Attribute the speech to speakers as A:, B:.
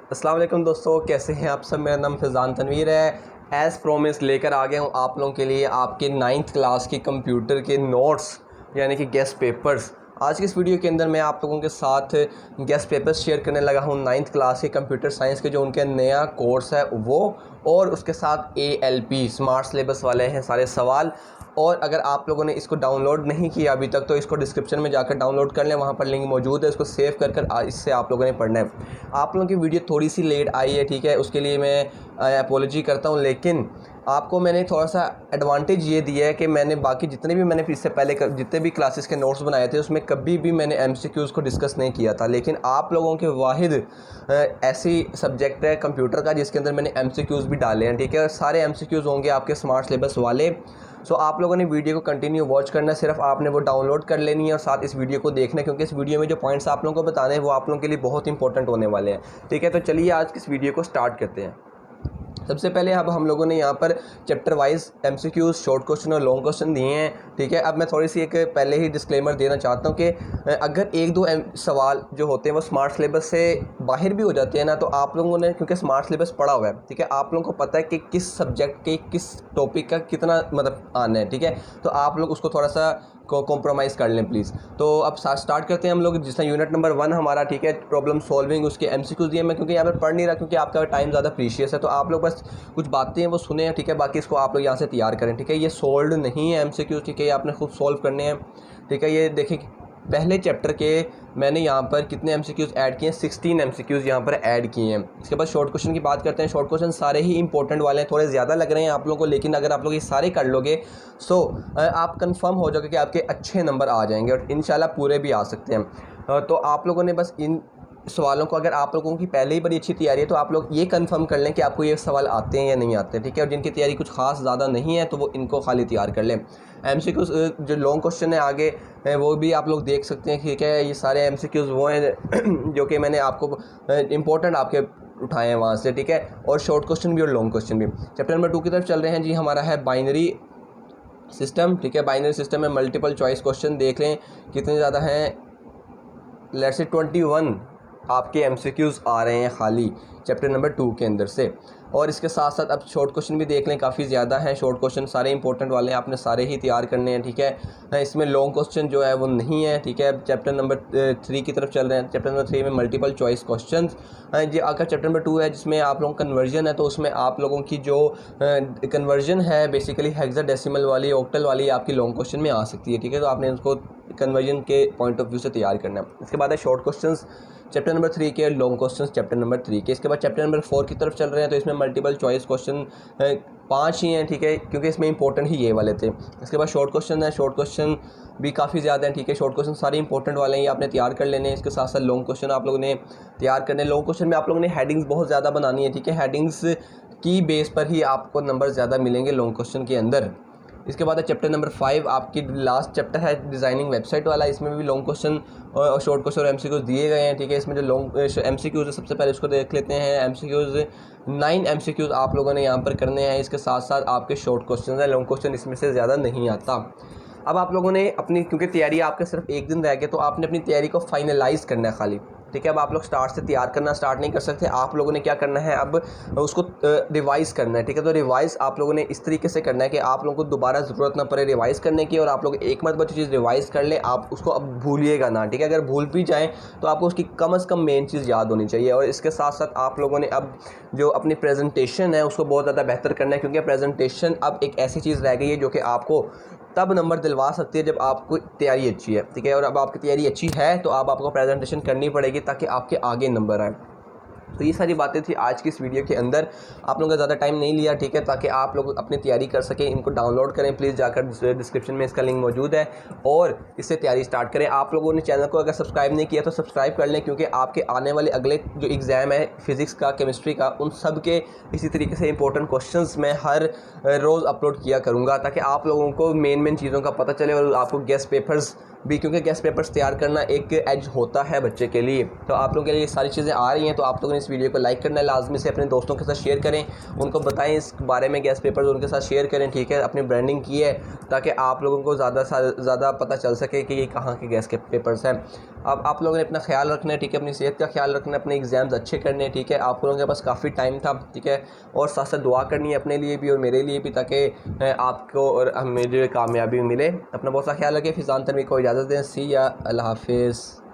A: अस्सलाम वालेकुम दोस्तों, कैसे हैं आप सब। मेरा नाम फैज़ान तनवीर है। एज़ प्रोमिस लेकर आ गया हूँ आप लोगों के लिए आपके 9th क्लास की कंप्यूटर के नोट्स यानी कि गेस्ट पेपर्स। आज की इस वीडियो के अंदर मैं आप लोगों के साथ गेस्ट पेपर्स शेयर करने लगा हूँ 9th क्लास के कंप्यूटर साइंस के, जो उनके नया कोर्स है वो, और उसके साथ ALP स्मार्ट सिलेबस वाले हैं सारे सवाल। और अगर आप लोगों ने इसको डाउनलोड नहीं किया अभी तक तो इसको डिस्क्रिप्शन में जाकर डाउनलोड कर लें, वहाँ पर लिंक मौजूद है। इसको सेव कर इससे आप लोगों ने पढ़ना है। आप लोगों की वीडियो थोड़ी सी लेट आई है, ठीक है, उसके लिए मैं अपोलॉजी करता हूँ, लेकिन आपको मैंने थोड़ा सा एडवांटेज ये दिया है कि मैंने बाकी जितने भी मैंने इससे पहले जितने भी क्लासेस के नोट्स बनाए थे उसमें कभी भी मैंने MCQs को डिस्कस नहीं किया था। लेकिन आप लोगों के वाहिद ऐसी सब्जेक्ट है कंप्यूटर का जिसके अंदर मैंने MCQs भी डाले हैं, ठीक है। सारे MCQs होंगे आपके स्मार्ट सिलेबस वाले। सो आप लोगों ने वीडियो को कंटिन्यू वॉच करना है, सिर्फ आपने वो डाउनलोड कर लेनी है और साथ इस वीडियो को देखना है, क्योंकि इस वीडियो में जो पॉइंट्स आप लोगों को बताने हैं वो आप लोगों के लिए बहुत इंपॉर्टेंट होने वाले हैं, ठीक है। तो चलिए आज की इस वीडियो को स्टार्ट करते हैं। सबसे पहले अब हम लोगों ने यहाँ पर chapter wise MCQs, short question और लॉन्ग क्वेश्चन दिए हैं, ठीक है। अब मैं थोड़ी सी एक पहले ही डिस्क्लेमर देना चाहता हूँ कि अगर एक दो सवाल जो होते हैं वो स्मार्ट सिलेबस से बाहर भी हो जाते हैं ना, तो आप लोगों ने क्योंकि स्मार्ट सिलेबस पढ़ा हुआ है, ठीक है, आप लोगों को पता है कि किस सब्जेक्ट के किस टॉपिक का कितना मतलब आना है, ठीक है। तो आप लोग उसको थोड़ा सा कॉम्प्रोमाइज़ कर लें प्लीज़। तो अब स्टार्ट करते हैं हम लोग। जिसमें यूनिट नंबर 1 हमारा, ठीक है, प्रॉब्लम सॉल्विंग, उसके MCQs दिए। मैं क्योंकि यहाँ पर पढ़ नहीं रहा क्योंकि आपका टाइम ज़्यादा प्रीशियस है, तो आप लोग बस कुछ बातें हैं वो सुने, ठीक है, बाकी इसको आप लोग यहाँ से तैयार करें, ठीक है। ये सोल्ड नहीं है MCQs, ठीक है, ये आपने खुद सॉल्व करने हैं, ठीक है। ये देखिए पहले चैप्टर के मैंने यहाँ पर कितने MCQs ऐड किए हैं, 16 MCQs यहाँ पर ऐड किए हैं। इसके बाद शॉर्ट क्वेश्चन की बात करते हैं। शॉर्ट क्वेश्चन सारे ही इंपॉर्टेंट वाले हैं, थोड़े ज़्यादा लग रहे हैं आप लोगों को, लेकिन अगर आप लोग ये सारे कर लोगे सो आप कंफर्म हो जाओगे कि आपके अच्छे नंबर आ जाएंगे और इंशाल्लाह पूरे भी आ सकते हैं। तो आप लोगों ने बस इन सवालों को, अगर आप लोगों की पहले ही बड़ी अच्छी तैयारी है तो आप लोग ये कंफर्म कर लें कि आपको ये सवाल आते हैं या नहीं आते, ठीक है। और जिनकी तैयारी कुछ खास ज़्यादा नहीं है तो वो इनको खाली तैयार कर लें। MCQs जो लॉन्ग क्वेश्चन है आगे वो भी आप लोग देख सकते हैं, ठीक है। ये सारे MCQs वो हैं जो कि मैंने आपको इंपॉर्टेंट आपके उठाए हैं वहाँ से, ठीक है। और शॉर्ट क्वेश्चन भी और लॉन्ग क्वेश्चन भी। चैप्टर नंबर 2 की तरफ चल रहे हैं जी। हमारा है बाइनरी सिस्टम, ठीक है। बाइनरी सिस्टम में मल्टीपल चॉइस क्वेश्चन देख लें कितने ज़्यादा हैं। लेट्स से 21 आपके MCQs आ रहे हैं खाली चैप्टर नंबर 2 के अंदर से। और इसके साथ साथ अब शॉर्ट क्वेश्चन भी देख लें, काफ़ी ज़्यादा हैं शॉर्ट क्वेश्चन, सारे इंपॉर्टेंट वाले हैं, आपने सारे ही तैयार करने हैं, ठीक है। इसमें लॉन्ग क्वेश्चन जो है वो नहीं है, ठीक है। चैप्टर नंबर 3 की तरफ चल रहे हैं। चैप्टर नंबर 3 में मल्टीपल चॉइस क्वेश्चन जी। अगर चैप्टर नंबर 2 है जिसमें आप लोगों का कन्वर्जन है, तो उसमें आप लोगों की जो कन्वर्जन है बेसिकली हेक्साडेसिमल वाली, ऑक्टल वाली आपकी लॉन्ग क्वेश्चन में आ सकती है, ठीक है। तो आपने उसको कन्वर्जन के पॉइंट ऑफ व्यू से तैयार करना है। इसके बाद है शॉर्ट क्वेश्चंस चैप्टर नंबर 3 के, लॉन्ग क्वेश्चंस चैप्टर नंबर 3 के। इसके बाद चैप्टर नंबर 4 की तरफ चल रहे हैं, तो इसमें मल्टीपल चॉइस क्वेश्चन 5 ही हैं, ठीक है, क्योंकि इसमें इंपॉर्टेंट ही ये वाले थे। इसके बाद शॉर्ट क्वेश्चन है, शॉर्ट क्वेश्चन भी काफ़ी ज़्यादा हैं, ठीक है। शॉर्ट क्वेश्चन सारे इंपॉर्टेंट वाले हैं, ये आपने तैयार कर लेने हैं। इसके साथ साथ लॉन्ग क्वेश्चन आप लोगों ने तैयार करने। लॉन्ग क्वेश्चन में आप लोगों ने हेडिंग्स बहुत ज़्यादा बनानी है, ठीक है। हेडिंग्स की बेस पर ही आपको नंबर ज़्यादा मिलेंगे लॉन्ग क्वेश्चन के अंदर। इसके बाद है चैप्टर नंबर 5, आपकी लास्ट चैप्टर है डिज़ाइनिंग वेबसाइट वाला। इसमें भी लॉन्ग क्वेश्चन और शॉर्ट क्वेश्चन और MCQs दिए गए हैं, ठीक है। इसमें जो लॉन्ग MCQs है सबसे पहले उसको देख लेते हैं। MCQs 9 MCQs आप लोगों ने यहाँ पर करने हैं। इसके साथ साथ आपके शॉर्ट क्वेश्चन है, लॉन्ग क्वेश्चन इसमें से ज़्यादा नहीं आता। अब आप लोगों ने अपनी, क्योंकि तैयारी आपके सिर्फ एक दिन रह गया, तो आपने अपनी तैयारी को फाइनलाइज़ करना है खाली, ठीक है। अब आप लोग स्टार्ट से तैयार करना स्टार्ट नहीं कर सकते। आप लोगों ने क्या करना है, अब उसको रिवाइज़ करना है, ठीक है। तो रिवाइज़ आप लोगों ने इस तरीके से करना है कि आप लोगों को दोबारा ज़रूरत ना पड़े रिवाइज़ करने की, और आप लोग एक मरतबा जो चीज़ रिवाइज़ कर लें आप उसको अब भूलिएगा ना, ठीक है। अगर भूल भी जाएँ तो आपको उसकी कम से कम मेन चीज़ याद होनी चाहिए। और इसके साथ साथ आप लोगों ने अब जो अपनी प्रेजेंटेशन है उसको बहुत ज़्यादा बेहतर करना है, क्योंकि प्रेजेंटेशन अब एक ऐसी चीज़ रह गई है जो कि आपको तब नंबर दिलवा सकती है जब आपको तैयारी अच्छी है, ठीक है। और अब आपकी तैयारी अच्छी है तो अब आपको प्रेजेंटेशन करनी पड़ेगी ताकि आपके आगे नंबर आए। तो ये सारी बातें थी आज की इस वीडियो के अंदर। आप लोगों का ज़्यादा टाइम नहीं लिया, ठीक है, ताकि आप लोग अपनी तैयारी कर सकें। इनको डाउनलोड करें प्लीज़, जाकर डिस्क्रिप्शन में इसका लिंक मौजूद है और इससे तैयारी स्टार्ट करें। आप लोगों ने चैनल को अगर सब्सक्राइब नहीं किया तो सब्सक्राइब कर लें, क्योंकि आपके आने वाले अगले जो एग्ज़ाम है फिज़िक्स का, केमिस्ट्री का, उन सब के इसी तरीके से इंपॉर्टेंट क्वेश्चंस मैं हर रोज़ अपलोड किया करूँगा, ताकि आप लोगों को मेन चीज़ों का पता चले और आपको गेस्ट पेपर्स भी, क्योंकि गेस्ट पेपर्स तैयार करना एक एज होता है बच्चे के लिए। तो आप लोगों के लिए सारी चीज़ें आ रही हैं, तो आप लोगों ने ने इस वीडियो को लाइक करना है लाजमी से, अपने दोस्तों के साथ शेयर करें, उनको बताएं इस बारे में गैस पेपर्स, उनके साथ शेयर करें, ठीक है। अपनी ब्रांडिंग की है ताकि आप लोगों को ज़्यादा से ज़्यादा पता चल सके कि ये कहाँ के गैस के पेपर्स हैं। अब आप लोगों ने अपना ख्याल रखना है, ठीक है, अपनी सेहत का ख्याल रखना है, अपने एग्ज़ाम्स अच्छे करने हैं, ठीक है। आप लोगों के पास काफ़ी टाइम था, ठीक है, और साथ साथ दुआ करनी है अपने लिए भी और मेरे लिए भी, ताकि आपको और मेरी कामयाबी मिले। अपना बहुत सा ख्याल रखें। फिजान तनवीर को इजाज़त दें। सी या अल्लाह हाफिज़।